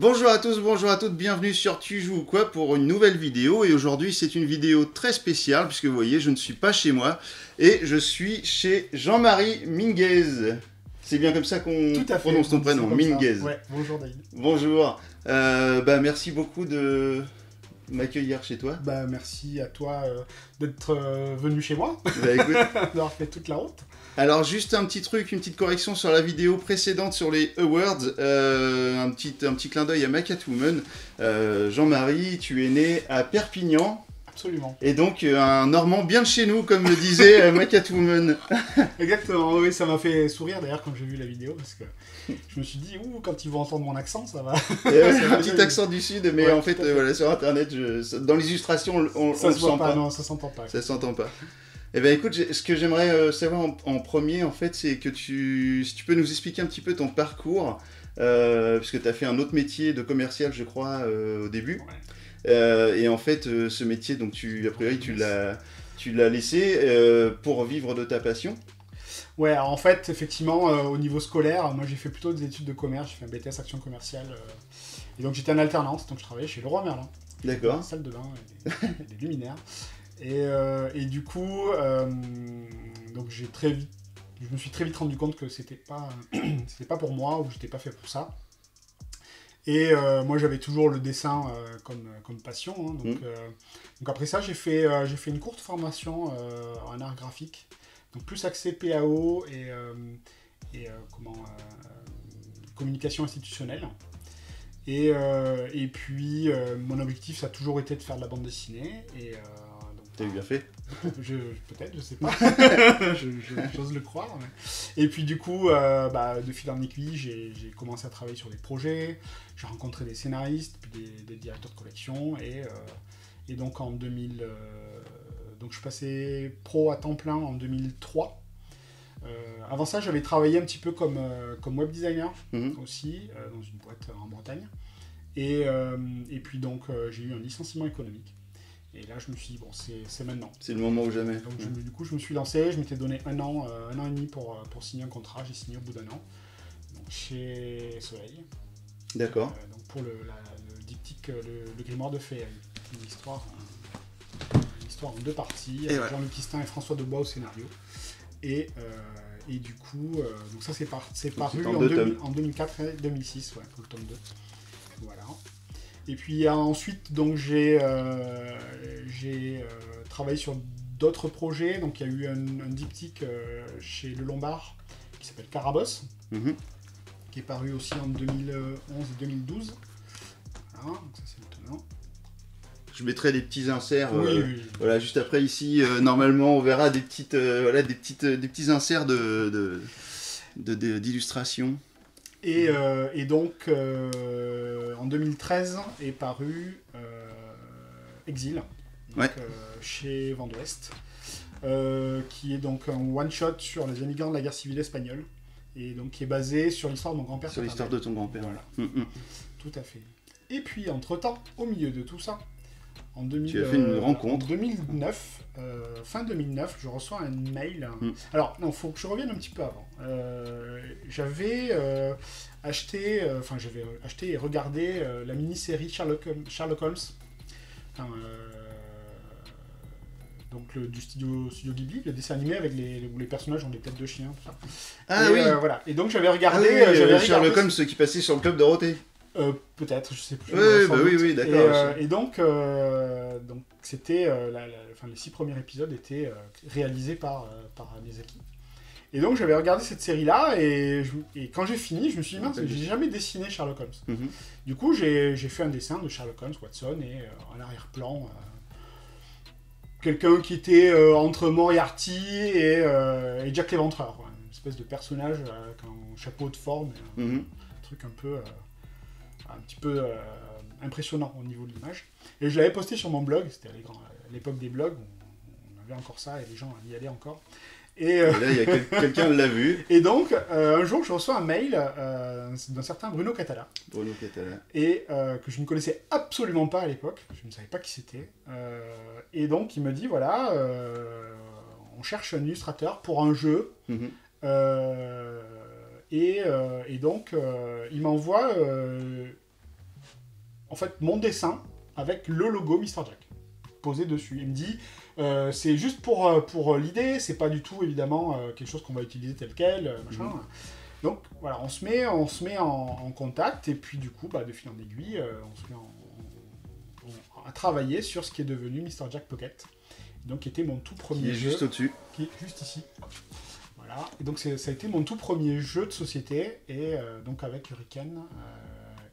Bonjour à tous, bonjour à toutes, bienvenue sur Tu joues ou quoi pour une nouvelle vidéo. Et aujourd'hui c'est une vidéo très spéciale puisque vous voyez je ne suis pas chez moi et je suis chez Jean-Marie Minguez. C'est bien comme ça qu'on prononce ton prénom, Minguez. Ouais, bonjour David. Bonjour, merci beaucoup de m'accueillir chez toi. Merci à toi d'être venu chez moi, Écoute, d'avoir fait toute la route. alors juste un petit truc, une petite correction sur la vidéo précédente sur les awards, un petit clin d'œil à ma Catwoman. Jean-Marie, tu es né à Perpignan. Absolument. Et donc un Normand bien de chez nous, comme le disait ma Catwoman. Exactement, oui, ça m'a fait sourire d'ailleurs quand j'ai vu la vidéo, parce que je me suis dit, quand ils vont entendre mon accent, ça va... C'est un petit accent du sud, mais ouais, en fait, voilà, sur internet, dans les illustrations, on ça le se voit sent pas. pas. Non, ça s'entend pas. Ça s'entend pas. Eh ben écoute, ce que j'aimerais savoir en premier, en fait, c'est que si tu peux nous expliquer un petit peu ton parcours, puisque tu as fait un autre métier de commercial, je crois, au début. Ouais. Et en fait, ce métier, donc a priori, tu l'as laissé pour vivre de ta passion. Ouais, alors en fait, effectivement, au niveau scolaire, moi j'ai fait plutôt des études de commerce, j'ai fait un BTS Action Commerciale, et donc j'étais en alternance, donc je travaillais chez Leroy Merlin. D'accord. Salle de bain, et des luminaires. Et du coup, donc je me suis très vite rendu compte que c'était pas pour moi, ou que j'étais pas fait pour ça. Et moi j'avais toujours le dessin comme passion, hein, donc après ça j'ai fait une courte formation en art graphique, donc plus axé PAO et communication institutionnelle. Et puis mon objectif ça a toujours été de faire de la bande dessinée. T'as eu bien fait. Peut-être, je sais pas. J'ose le croire. Mais... Et puis du coup, de fil en aiguille, j'ai commencé à travailler sur des projets. J'ai rencontré des scénaristes, puis des directeurs de collection. Et donc en 2000, donc je suis passé pro à temps plein en 2003. Avant ça, j'avais travaillé un petit peu comme web designer aussi, dans une boîte en Bretagne. Et puis donc j'ai eu un licenciement économique. Et là, je me suis dit, bon, c'est maintenant. C'est le moment ou jamais. Donc, du coup, je me suis lancé, je m'étais donné un an et demi pour signer un contrat. J'ai signé au bout d'un an, donc chez Soleil. D'accord. Donc pour le diptyque, le grimoire de Féerie. Une histoire en deux parties, avec Jean-Luc Quistin et François Debois au scénario. Et du coup, donc ça, c'est paru en 2004 et 2006, ouais, pour le tome 2. Voilà. Et puis ensuite, donc j'ai travaillé sur d'autres projets. Donc il y a eu un diptyque chez Le Lombard qui s'appelle Carabosse, qui est paru aussi en 2011 et 2012. Voilà, donc ça c'est étonnant. Je mettrai des petits inserts. Oui. Voilà, juste après ici, normalement, on verra des petits inserts d'illustration. Et donc, en 2013 est paru Exil, donc, chez Vent d'Ouest, qui est donc un one-shot sur les émigrants de la guerre civile espagnole, et donc qui est basé sur l'histoire de mon grand-père. Sur l'histoire de ton grand-père. Voilà. Tout à fait. Et puis, entre-temps, au milieu de tout ça, tu as fait une rencontre. En 2009, fin 2009, je reçois un mail. Alors, non, il faut que je revienne un petit peu avant. J'avais acheté et regardé la mini-série Sherlock Holmes. Donc du studio Ghibli, le dessin animé avec où les personnages ont des têtes de chiens, tout ça. Ah oui. Voilà. Et donc j'avais regardé. Sherlock Holmes qui passait sur le club Dorothée. Peut-être, je sais plus. Oui, d'accord. Et donc c'était les 6 premiers épisodes étaient réalisés par Miyazaki. Et donc j'avais regardé cette série-là et quand j'ai fini, je me suis dit mince, j'ai jamais dessiné Sherlock Holmes. Du coup, j'ai fait un dessin de Sherlock Holmes, Watson, et en arrière-plan, quelqu'un qui était entre Moriarty et Jack l'Éventreur, quoi. Une espèce de personnage avec un chapeau de forme, un truc un petit peu impressionnant au niveau de l'image. Et je l'avais posté sur mon blog, c'était à l'époque des blogs, on avait encore ça et les gens y allaient encore. Et là, il y a quelqu'un l'a vu. Et donc, un jour, je reçois un mail d'un certain Bruno Catala. Et que je ne connaissais absolument pas à l'époque, je ne savais pas qui c'était. Et donc, il me dit, voilà, on cherche un illustrateur pour un jeu. Et donc, il m'envoie en fait, mon dessin avec le logo Mr. Jack posé dessus. Il me dit, c'est juste pour l'idée, c'est pas du tout, évidemment, quelque chose qu'on va utiliser tel quel, machin. Donc, voilà, on se met en contact, et puis, du coup, de fil en aiguille, on se met à travailler sur ce qui est devenu Mr. Jack Pocket. Donc, qui était mon tout premier jeu. Qui est juste au-dessus. Qui est juste ici. Voilà. Et donc, ça a été mon tout premier jeu de société, et donc avec Hurricane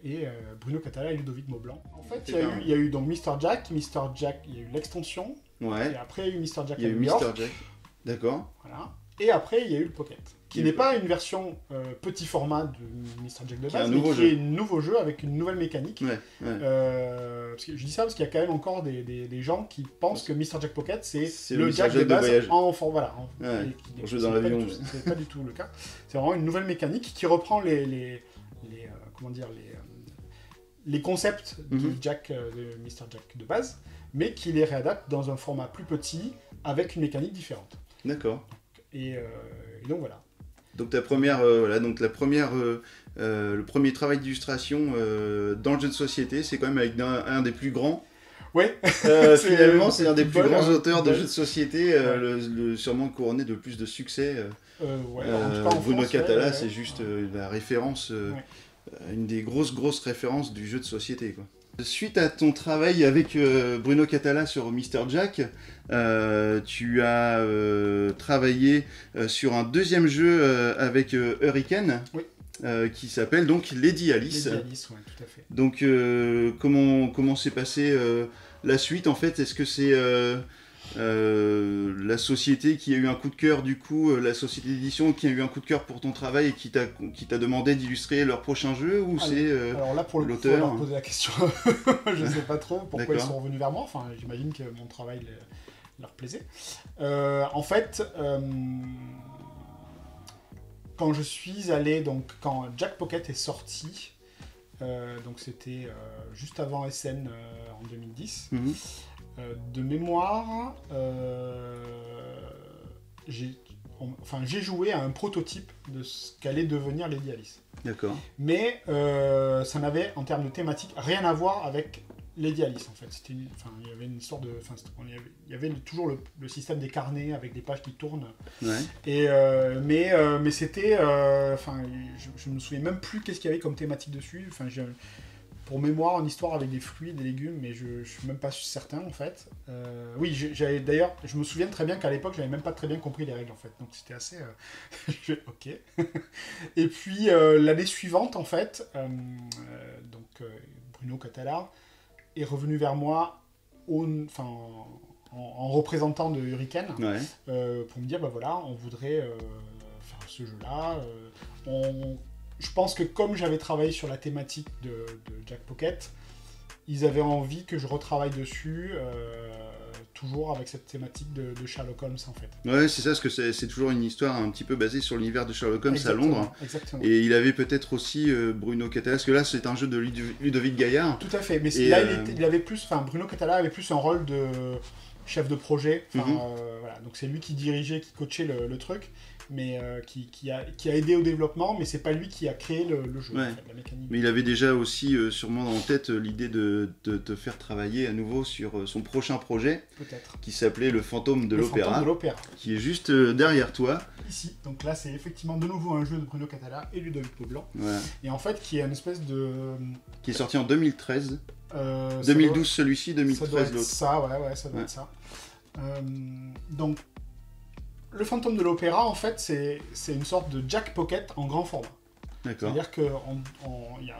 et Bruno Catala et Ludovic Maublanc. En fait, il y a eu donc Mr. Jack, il y a eu l'extension, ouais. Et après il y a eu Mr. Jack. Il y a eu Mr. Jack, d'accord. Voilà. Et après, il y a eu le Pocket, qui n'est pas une version petit format de Mr. Jack de base, mais qui est un nouveau jeu avec une nouvelle mécanique. Ouais, ouais. Parce que je dis ça parce qu'il y a quand même encore des gens qui pensent que Mr. Jack Pocket, c'est le Jack de base voyage. En voilà, on joue dans l'avion. C'est pas du tout le cas. C'est vraiment une nouvelle mécanique qui reprend comment dire, les concepts de Mr. Jack de base, mais qui les réadapte dans un format plus petit avec une mécanique différente. D'accord. Et donc voilà. Donc le premier travail d'illustration dans le jeu de société, c'est quand même avec un des plus grands. Ouais. Finalement, c'est un des plus grands auteurs de jeux de société, sûrement couronné de plus de succès. En tout cas, Bruno Catala, c'est juste la référence, une des grosses références du jeu de société, quoi. Suite à ton travail avec Bruno Catala sur Mr. Jack, tu as travaillé sur un deuxième jeu avec Hurricane, qui s'appelle donc Lady Alice. Lady Alice, ouais, tout à fait. Donc comment s'est passée la suite en fait? Est-ce que c'est la société qui a eu un coup de cœur, du coup, la société d'édition qui a eu un coup de cœur pour ton travail et qui t'a demandé d'illustrer leur prochain jeu, ou c'est alors là, pour l'auteur? faut leur poser la question. Je sais pas trop pourquoi ils sont revenus vers moi. Enfin, j'imagine que mon travail leur plaisait. En fait, quand je suis allé, donc quand Jack Pocket est sorti, donc c'était juste avant SN en 2010. De mémoire, j'ai joué à un prototype de ce qu'allait devenir Lady Alice. D'accord. Mais ça n'avait, en termes de thématique, rien à voir avec Lady Alice, en fait. Il y avait une sorte de... Il y avait toujours le système des carnets avec des pages qui tournent. Ouais. Et, mais c'était... je me souviens même plus qu'est-ce qu'il y avait comme thématique dessus. Pour mémoire, une histoire avec des fruits, des légumes, mais je suis même pas certain, en fait. Oui, d'ailleurs, je me souviens très bien qu'à l'époque, j'avais même pas très bien compris les règles, en fait. Donc c'était assez... ok. Et puis, l'année suivante, en fait, Bruno Catala est revenu vers moi en représentant de Hurricane, pour me dire, voilà, on voudrait faire ce jeu-là. Je pense que comme j'avais travaillé sur la thématique de Jack Pocket, ils avaient envie que je retravaille dessus, toujours avec cette thématique de Sherlock Holmes, en fait. Ouais, c'est ça, parce que c'est toujours une histoire un petit peu basée sur l'univers de Sherlock Holmes à Londres. Exactement. Et il avait peut-être aussi Bruno Catala, parce que là c'est un jeu de Ludovic Gaillard. Tout à fait, mais là il avait plus, Bruno Catala avait plus un rôle de chef de projet. Voilà, donc c'est lui qui dirigeait, qui coachait le truc. Mais qui a aidé au développement, mais c'est pas lui qui a créé le jeu, en fait, la mécanique. Mais il avait déjà aussi sûrement en tête l'idée de te faire travailler à nouveau sur son prochain projet, qui s'appelait Le Fantôme de l'Opéra, qui est juste derrière toi. Ici, donc là c'est effectivement de nouveau un jeu de Bruno Catala et Ludovic Maublanc, et en fait qui est une espèce de... Qui est sorti en 2013, 2012 celui-ci, 2013 l'autre. Ça doit être ça. Donc, Le Fantôme de l'Opéra, en fait, c'est une sorte de Jack Pocket en grand format. D'accord. C'est-à-dire que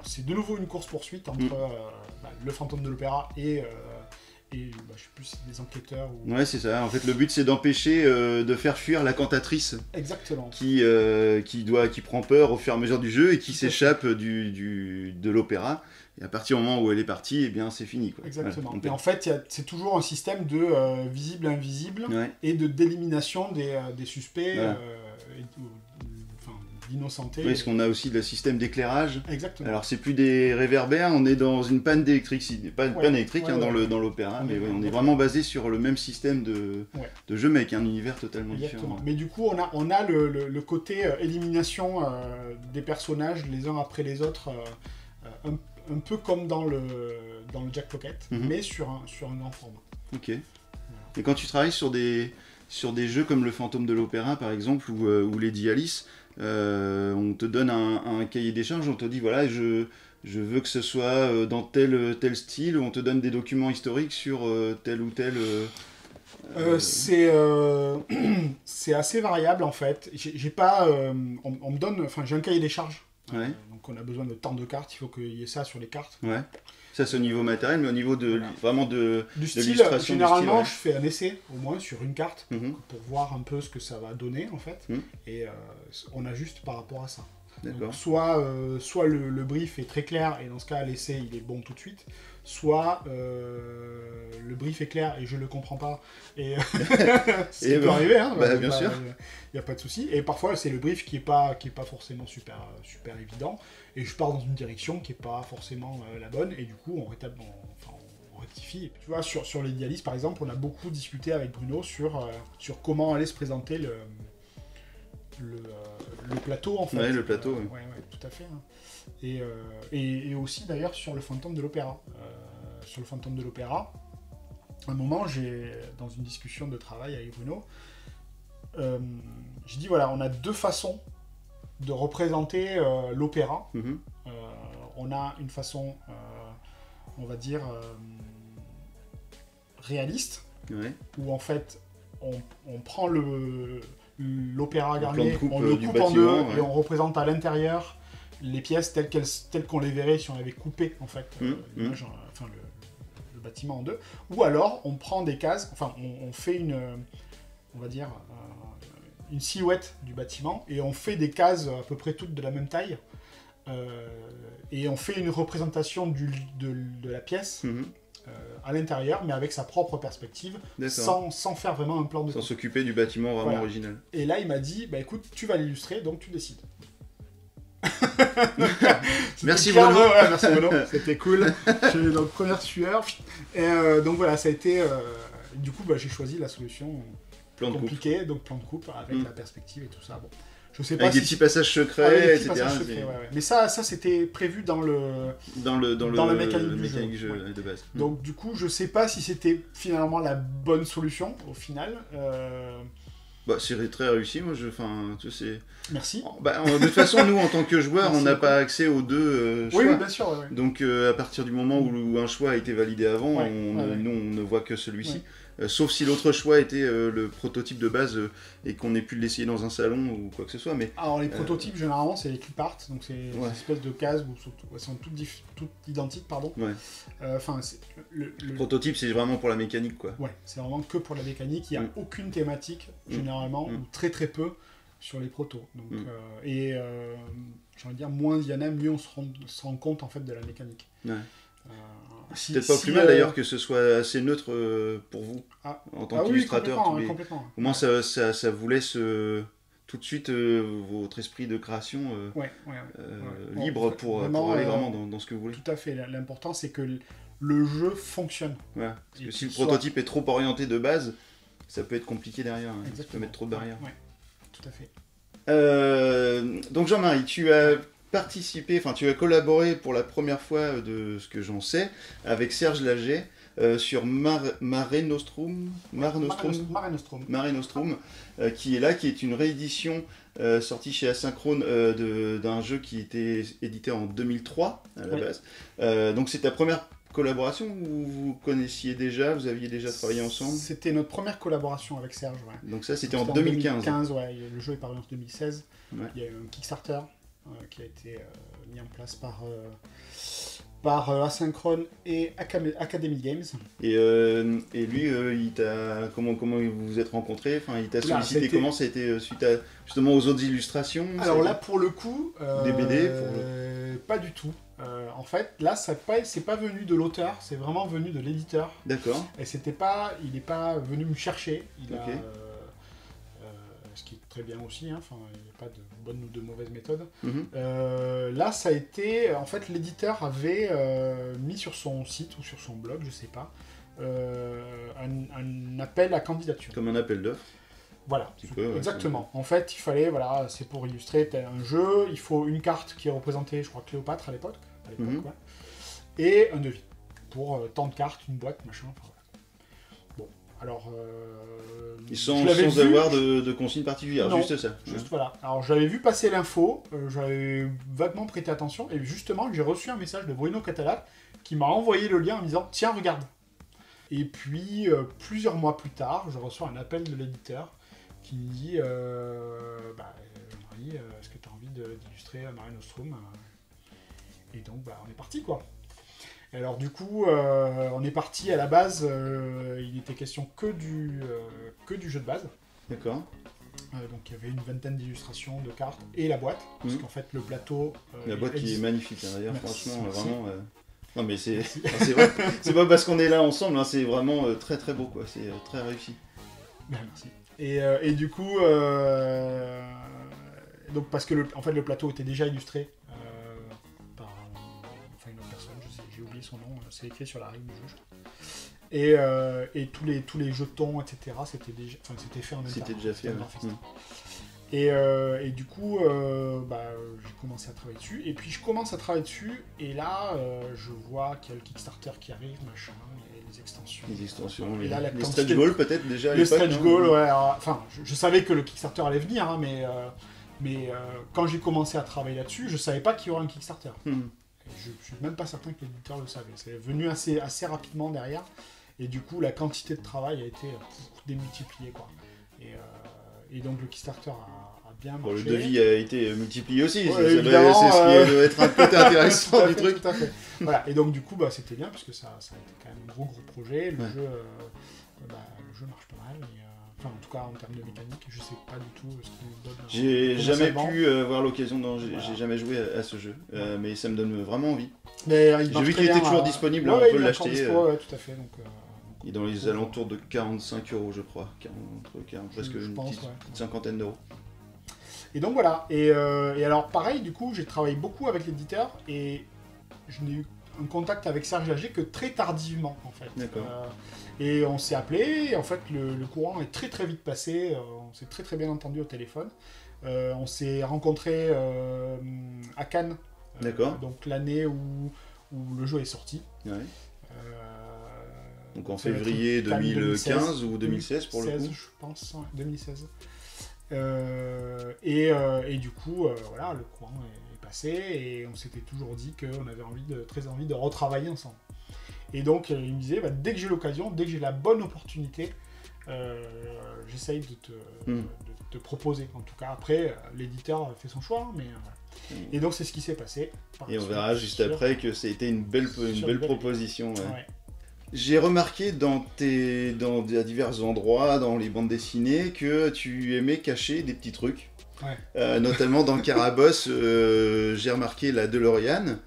c'est de nouveau une course-poursuite entre Le Fantôme de l'Opéra et je sais plus si c'est des enquêteurs ou... Ouais, c'est ça. En fait, le but, c'est d'empêcher de faire fuir la cantatrice. Exactement. Qui prend peur au fur et à mesure du jeu et qui s'échappe de l'opéra. Et à partir du moment où elle est partie, eh bien, c'est fini, quoi. Exactement. Voilà, et en fait, c'est toujours un système de visible-invisible et d'élimination des suspects, d'innocentés. Oui, parce qu'on a aussi le système d'éclairage. Exactement. Alors, c'est plus des réverbères, on est dans une panne d'électricité. Pas une panne électrique dans l'opéra, mais on est vraiment basé sur le même système de jeu, mais avec un univers totalement différent. Mais du coup, on a le côté élimination des personnages les uns après les autres, un peu comme dans le Jack Pocket, Mhm. mais sur un grand format. Ok. Et quand tu travailles sur des jeux comme le Fantôme de l'Opéra, par exemple, ou Lady Alice, on te donne un cahier des charges, on te dit, voilà, je veux que ce soit dans tel style, ou on te donne des documents historiques sur tel ou tel... C'est assez variable en fait. J'ai pas, on me donne, enfin j'ai un cahier des charges. Ouais. Donc on a besoin de tant de cartes, il faut qu'il y ait ça sur les cartes. Ouais. Ça, c'est au niveau matériel, mais au niveau de Voilà. vraiment de Du style, l'illustration du généralement style, je fais un essai au moins sur une carte ouais. Mhm. pour voir un peu ce que ça va donner en fait. Mhm. Et on ajuste par rapport à ça. Donc, D'accord. soit le brief est très clair et dans ce cas l'essai il est bon tout de suite, soit le brief est clair et je le comprends pas et ce qui Et peut ben, arriver, hein, bah, bien sûr. il n'y a pas de souci. Et parfois c'est le brief qui est pas forcément super évident et je pars dans une direction qui est pas forcément la bonne et du coup on rectifie. Tu vois, sur l'idéaliste par exemple, on a beaucoup discuté avec Bruno sur comment allait se présenter le plateau en fait. Ouais, le plateau, oui. Ouais, tout à fait. Hein. Et aussi d'ailleurs sur le Fantôme de l'Opéra. Sur le Fantôme de l'Opéra, à un moment, dans une discussion de travail avec Bruno, j'ai dit voilà, on a deux façons de représenter l'opéra. Mhm. On a une façon, on va dire, réaliste, Ouais. où en fait, on prend l'opéra plan de Garnier, coupe, on le du coupe en deux bâtiment, ouais. et on représente à l'intérieur les pièces telles qu'on les verrait si on avait coupé en fait l'image, enfin le bâtiment en deux. Ou alors on prend des cases, enfin on fait on va dire une silhouette du bâtiment et on fait des cases à peu près toutes de la même taille et on fait une représentation de la pièce. Mhm. À l'intérieur, mais avec sa propre perspective, D'accord. sans faire vraiment un plan de Sans coupe. s'occuper du bâtiment vraiment Voilà. original. Et là, il m'a dit, bah écoute, tu vas l'illustrer, donc tu décides. Merci clair, Bruno. ouais, merci Bruno, c'était cool. J'ai eu notre première sueur. Et donc voilà, ça a été... du coup, bah, j'ai choisi la solution Plan de coupe. compliquée, donc plan de coupe, avec Mm. la perspective et tout ça. Bon, je sais pas Avec des si petits passages secrets, avec des petits etc. passages secrets, ouais. Mais ça c'était prévu dans le... Dans la mécanique du mécanique jeu, jeu de base. Donc du coup, je sais pas si c'était finalement la bonne solution, au final. Bah, c'est très réussi, moi. Enfin, tu sais. Merci. Bah, de toute façon, nous, en tant que joueurs, Merci on n'a beaucoup. pas accès aux deux choix. Oui, bien sûr. Ouais. Donc, à partir du moment où un choix a été validé avant, Ouais, nous, on ne voit que celui-ci. Ouais. Sauf si l'autre choix était le prototype de base et qu'on ait pu l'essayer dans un salon ou quoi que ce soit. Mais Alors les prototypes, généralement, c'est les clip art, donc c'est Ouais. des espèces de cases où elles sont toutes identiques, pardon. ouais. Enfin, le Prototype, c'est vraiment pour la mécanique, quoi. ouais, c'est vraiment que pour la mécanique. Il n'y a Mm. aucune thématique, Mm. généralement, Mm. ou très très peu, sur les protos. Donc, Mm. j'ai envie de dire, moins il y en a, mieux on se rend compte en fait de la mécanique. Ouais. Si- C'est peut-être pas si, plus mal d'ailleurs que ce soit assez neutre pour vous, Ah. en tant Ah oui, qu'illustrateur. complètement, tous les- complètement. Au moins, ça vous laisse tout de suite votre esprit de création Ouais. Bon, libre pour aller vraiment dans ce que vous voulez. Tout à fait. L'important, c'est que le jeu fonctionne. Voilà. Parce que Et si le qu'il soit- prototype est trop orienté de base, ça peut être compliqué derrière. Ça peut Exactement. mettre trop de barrières. Ouais, tout à fait. Donc Jean-Marie, tu as participé, enfin tu as collaboré pour la première fois de ce que j'en sais avec Serge Laget sur Mare Nostrum, Mare Nostrum. Mare Nostrum, qui est une réédition sortie chez Asynchrone d'un jeu qui était édité en 2003 à la Oui. base. Donc c'est ta première collaboration ou vous connaissiez déjà, vous aviez déjà travaillé ensemble? C'était notre première collaboration avec Serge, ouais. Donc ça c'était en 2015. 2015, ouais. Le jeu est paru en 2016. Ouais. Il y a eu un Kickstarter qui a été mis en place par Asynchrone et Academy Games. Et lui, il t'a comment vous vous êtes rencontrés? Enfin, il t'a Oula, sollicité c'était- comment? Ça a été suite à justement aux autres illustrations? Alors ça- là, pour le coup, Des BD, pas du tout. En fait, là, c'est pas venu de l'auteur, c'est vraiment venu de l'éditeur. D'accord. Et il n'est pas venu me chercher. Ok. Ce qui est très bien aussi, hein. Enfin, il n'y a pas de bonne ou de mauvaise méthode. Mhm. Là, ça a été... En fait, l'éditeur avait mis sur son site ou sur son blog, je sais pas, un appel à candidature. Comme un appel d'offres. Voilà, petit peu, ouais, exactement. En fait, il fallait, voilà, c'est pour illustrer un jeu, il faut une carte qui représentait, je crois, Cléopâtre à l'époque. Mhm. Ouais. et un devis pour tant de cartes, une boîte, machin. Enfin, voilà. Bon, alors. Et sans avoir de consignes particulières, non, juste ça. Juste voilà. Alors j'avais vu passer l'info, j'avais vaguement prêté attention, et justement j'ai reçu un message de Bruno Catala qui m'a envoyé le lien en me disant tiens, regarde. Et puis plusieurs mois plus tard, je reçois un appel de l'éditeur qui me dit Marie, est-ce que tu as envie d'illustrer Mare Nostrum Et donc on est parti quoi. Et alors du coup, on est parti à la base, il était question que du jeu de base. D'accord. Donc il y avait une vingtaine d'illustrations de cartes et la boîte, parce qu'en fait le plateau... la boîte qui est magnifique, hein, d'ailleurs, franchement, vraiment... Non mais c'est vrai, c'est pas parce qu'on est là ensemble, hein, c'est vraiment très très beau, quoi, c'est très réussi. Ben, merci. Et du coup, donc parce que en fait, le plateau était déjà illustré par une autre personne, j'ai oublié son nom, c'est écrit sur la règle du jeu. Et tous les jetons, etc., c'était fait en interne. C'était déjà fait, Et du coup, j'ai commencé à travailler dessus. Et puis je commence à travailler dessus, et là, je vois qu'il y a le Kickstarter qui arrive, machin, et les extensions. Et là, les stretch goals peut-être déjà à les l'époque. Les stretch goals, ouais. Enfin, je savais que le Kickstarter allait venir, hein, mais quand j'ai commencé à travailler là-dessus, je savais pas qu'il y aurait un Kickstarter. Et je suis même pas certain que l'éditeur le savait. C'est venu assez rapidement derrière. Et du coup, la quantité de travail a été démultipliée, quoi. Et donc, le Kickstarter a bien marché. Bon, le devis a été multiplié aussi, ouais, c'est ce qui doit être un côté intéressant du truc. Tout à fait. Voilà. Et donc, du coup, c'était bien, parce que ça a été quand même un gros projet. Le jeu marche pas mal. Enfin, en tout cas, en termes de mécanique, je sais pas du tout ce qu'il donne. J'ai jamais pu avoir l'occasion, j'ai jamais joué à ce jeu, mais ça me donne vraiment envie. J'ai vu qu'il était toujours disponible, on peut l'acheter. Ouais, tout à fait. Donc, il est dans les alentours de 45 €, je crois, presque une petite cinquantaine d'euros. Et donc voilà, et alors pareil, du coup, j'ai travaillé beaucoup avec l'éditeur, et je n'ai eu un contact avec Serge Lager que très tardivement, en fait. D'accord. Et on s'est appelé, et en fait, le courant est très vite passé, on s'est très bien entendu au téléphone. On s'est rencontrés à Cannes, donc l'année où le jeu est sorti. Ouais. Donc en février 2015 ou 2016 pour le coup. Je pense, ouais, 2016. Et du coup, voilà, le courant est passé, et on s'était toujours dit qu'on avait très envie de retravailler ensemble. Et donc, il me disait, dès que j'ai l'occasion, dès que j'ai la bonne opportunité, j'essaye de te proposer. En tout cas, après, l'éditeur fait son choix, mais... Et donc, c'est ce qui s'est passé. Et on verra juste après que c'était une belle proposition. Ouais. J'ai remarqué à divers endroits, dans les bandes dessinées, que tu aimais cacher des petits trucs. Ouais. Notamment dans Carabosse, j'ai remarqué la DeLorean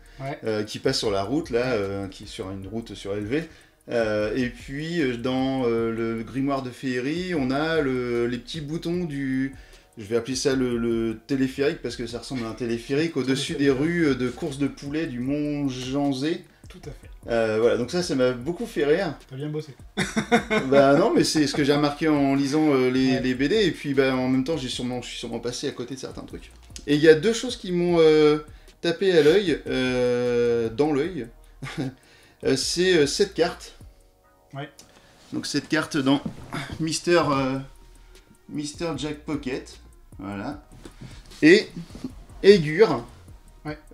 qui passe sur la route, là, qui est sur une route surélevée. Et puis dans le grimoire de Féerie, on a les petits boutons du... Je vais appeler ça le téléphérique, parce que ça ressemble à un téléphérique au-dessus des rues de course de poulet du Mont Janzé. Tout à fait. Voilà, donc ça m'a beaucoup fait rire. T'as bien bossé. Non, mais c'est ce que j'ai remarqué en lisant les BD, et puis en même temps, je suis sûrement passé à côté de certains trucs. Et il y a deux choses qui m'ont tapé à l'œil, dans l'œil. C'est cette carte. Ouais. Donc cette carte dans Mister Jack Pocket, voilà. Et Aigure,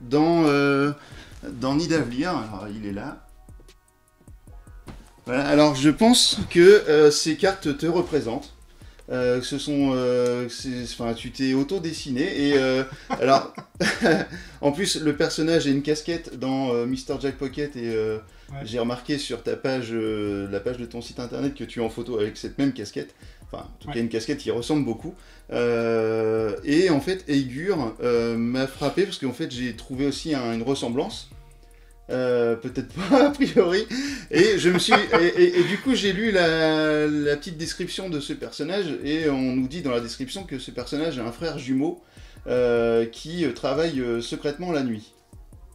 dans Nidavellir, alors il est là. Voilà, alors je pense que ces cartes te représentent. Tu t'es auto-dessiné, et alors en plus le personnage a une casquette dans Mister Jack Pocket, et j'ai remarqué sur ta page, la page de ton site internet, que tu es en photo avec cette même casquette. Enfin, en tout cas, une casquette qui ressemble beaucoup. Et en fait, Aigure m'a frappé, parce qu'en fait, j'ai trouvé aussi une ressemblance. Peut-être pas a priori, et je me suis et du coup j'ai lu la petite description de ce personnage, et on nous dit dans la description que ce personnage a un frère jumeau qui travaille secrètement la nuit.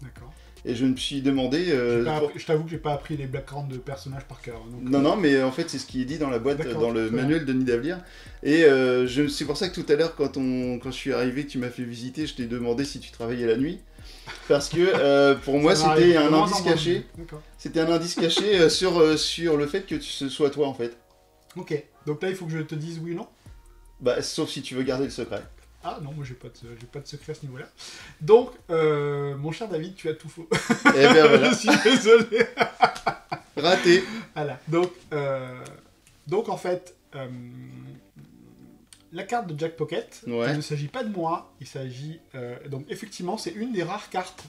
D'accord. Et je me suis demandé... je t'avoue que j'ai pas appris les backgrounds de personnages par cœur. Donc, non, mais en fait c'est ce qui est dit dans la boîte, dans le manuel de Nidavellir. Et c'est pour ça que tout à l'heure, quand je suis arrivé, que tu m'as fait visiter, je t'ai demandé si tu travaillais la nuit. Parce que pour moi, Ça m'arrive c'était de un moins en indice moins. caché. D'accord. C'était un indice caché sur le fait que ce soit toi, en fait. Ok, donc là il faut que je te dise oui ou non. Bah, sauf si tu veux garder le secret. Ah non, moi j'ai pas de secret à ce niveau-là. Donc, mon cher David, tu as tout faux. Et bien voilà, Je suis désolé. raté. Voilà, donc en fait, la carte de Jack Pocket, Ouais. il ne s'agit pas de moi, il s'agit... donc effectivement, c'est une des rares cartes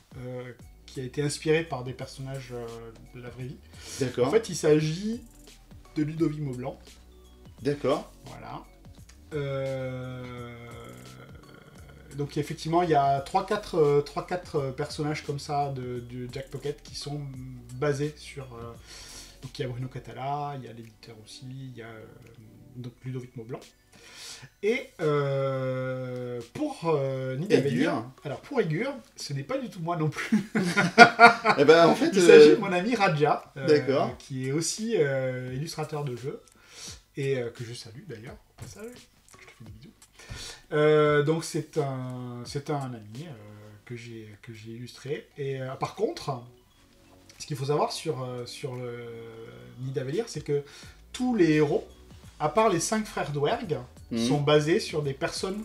qui a été inspirée par des personnages de la vraie vie. D'accord. En fait, il s'agit de Ludovic Maublanc. D'accord. Voilà. Donc effectivement, il y a 3-4 personnages comme ça de Jack Pocket qui sont basés sur... donc il y a Bruno Catala, il y a l'éditeur aussi, il y a donc Ludovic Maublanc. Et pour Nida Vellir, alors pour Aigur, ce n'est pas du tout moi non plus. Eh ben en fait, Il s'agit de mon ami Raja, D'accord. qui est aussi illustrateur de jeux, et que je salue d'ailleurs, au passage. Je te fais des bisous. Donc c'est un ami que j'ai illustré. Et par contre, ce qu'il faut savoir sur le Nida Vellir, c'est que tous les héros, à part les 5 frères Dwerg, sont basés sur des personnes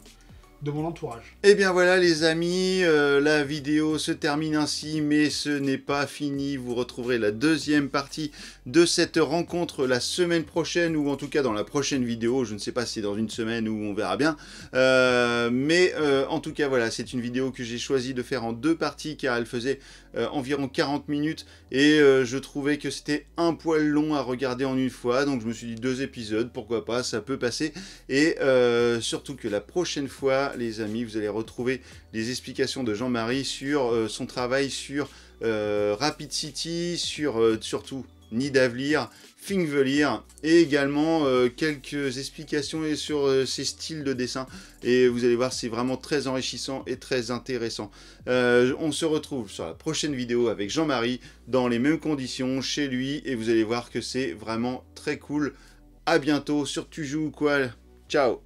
de mon entourage. Et bien voilà les amis, la vidéo se termine ainsi, mais ce n'est pas fini. Vous retrouverez la deuxième partie de cette rencontre la semaine prochaine, ou en tout cas dans la prochaine vidéo. Je ne sais pas si c'est dans une semaine ou on verra bien. Mais en tout cas voilà, c'est une vidéo que j'ai choisi de faire en 2 parties, car elle faisait environ 40 minutes. Et je trouvais que c'était un poil long à regarder en une fois. Donc je me suis dit 2 épisodes, pourquoi pas, ça peut passer. Et surtout que la prochaine fois, les amis, vous allez retrouver les explications de Jean-Marie sur son travail sur Rapid City, sur surtout Nida Vellir, Thingvellir, et également quelques explications sur ses styles de dessin. Et vous allez voir, c'est vraiment très enrichissant et très intéressant. On se retrouve sur la prochaine vidéo avec Jean-Marie, dans les mêmes conditions, chez lui, et vous allez voir que c'est vraiment très cool. À bientôt sur Tu joues ou quoi. Ciao.